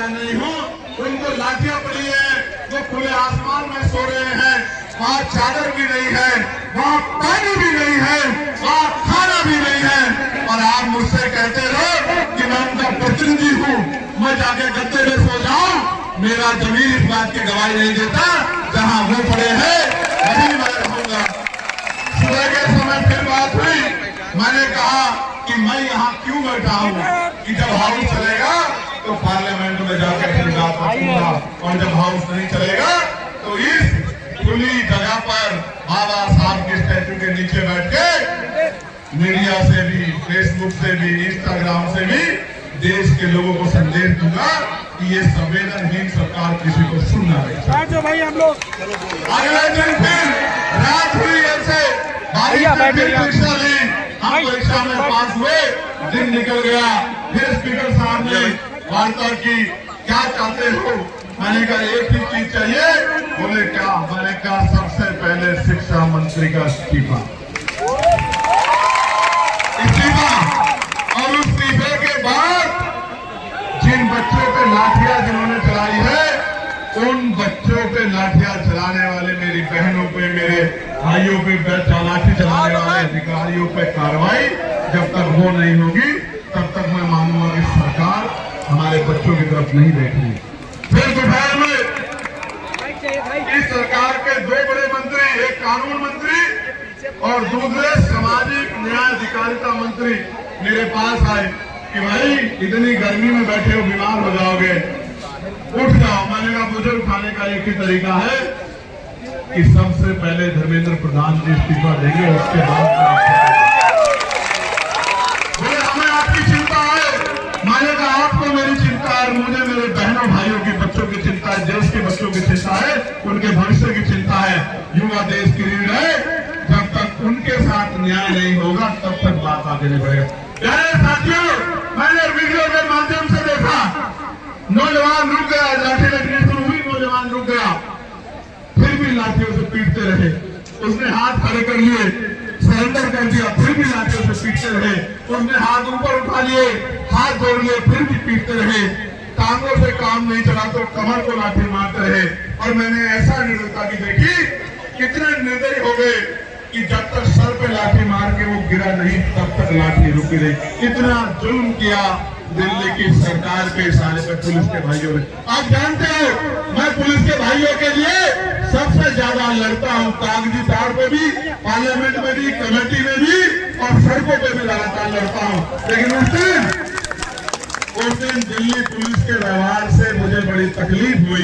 मैं नहीं हूँ। उनको लाठियां पड़ी है, वो खुले आसमान में सो रहे हैं, वहाँ चादर भी नहीं है, वहाँ पानी भी नहीं है, वहाँ खाना भी नहीं है, और आप मुझसे कहते हो कि मैं उनका प्रतिनिधि हूँ, मैं जाके गद्दे में सो जाऊं। मेरा जमीन इस बात की गवाही नहीं देता, जहाँ वो पड़े हैं वहीं मैं रहूंगा। सुबह के समय फिर बात हुई, मैंने कहा कि मैं यहाँ क्यों बैठा हूँ, कि जब हाउस चलेगा तो पार्लियामेंट में जाकर फिर बात रखूंगा, और जब हाउस नहीं चलेगा तो इस खुली जगह पर बाबा साहब के स्टैचू के नीचे बैठ के मीडिया से भी, फेसबुक से भी, इंस्टाग्राम से भी देश के लोगों को संदेश दूंगा कि ये संवेदनहीन सरकार किसी को सुनना नहीं चाहिए। भाई हम लोग अगले दिन फिर रात हुई, ऐसे परीक्षा ली, हम परीक्षा में पास हुए, दिन निकल गया। फिर स्पीकर साहब ने वार्ता की, क्या चाहते हो? मैंने कहा एक ही चीज चाहिए। बोले क्या? मैंने कहा सबसे पहले शिक्षा मंत्री का इस्तीफा। और उस इस्तीफे के बाद जिन बच्चों पे लाठियां जिन्होंने चलाई है, उन बच्चों पे लाठियां चलाने वाले मेरी बहनों पे, मेरे भाइयों पे लाठी चलाने वाले अधिकारियों पे कार्रवाई जब तक वो नहीं होगी तब तक मैं मानूंगा कि सरकार हमारे बच्चों की तरफ नहीं देख रही। फिर दोपहर में इस सरकार के दो बड़े मंत्री, एक कानून मंत्री और दूसरे सामाजिक न्याय अधिकारिता मंत्री मेरे पास आए कि भाई इतनी गर्मी में बैठे हो, बीमार हो जाओगे, उठ जाओ। मैंने कहा मुझे उठाने का एक ही तरीका है कि सबसे पहले धर्मेंद्र प्रधान जी इस्तीफा देंगे, उसके बाद बोले हमें आपकी चिंता है। मैंने कहा आपको मेरी चिंता है, मुझे मेरे बहनों भाइयों की, बच्चों की चिंता है, देश के बच्चों की चिंता है, उनके भविष्य की चिंता है। युवा देश की रीढ़ है, जब तक उनके साथ न्याय नहीं होगा तब तक बात आगे नहीं बढ़ेगा। प्यारे साथियों, मैंने वीडियो के माध्यम से देखा, नौजवान रुक गया, लाठी लगनी शुरू हुई, नौजवान रुक गया, फिर भी लाठियों से पीटते रहे। उसने हाथ खड़े कर लिए, सरेंडर कर दिया, फिर भी लाठियों से पीटते रहे। उसने हाथ ऊपर उठा लिए, हाथ जोड़ लिए, फिर भी पीटते रहे। टांगों से काम नहीं चला तो कमर को लाठी मारते रहे। और मैंने ऐसा निर्दयता की देखी, कितने निर्दयी हो गए कि जब तक सर पे लाठी मार के वो गिरा नहीं तब तक लाठी रुकी रही। इतना जुल्म किया दिल्ली की सरकार के इशारे पे पुलिस के भाइयों ने। आप जानते हो मैं पुलिस के भाइयों के लिए सबसे ज्यादा लड़ता हूँ, कागजी तौर पे भी, पार्लियामेंट में भी, कमेटी में भी और सड़कों पे भी लगातार लड़ता हूँ। लेकिन उस दिन दिल्ली पुलिस के व्यवहार से मुझे बड़ी तकलीफ हुई।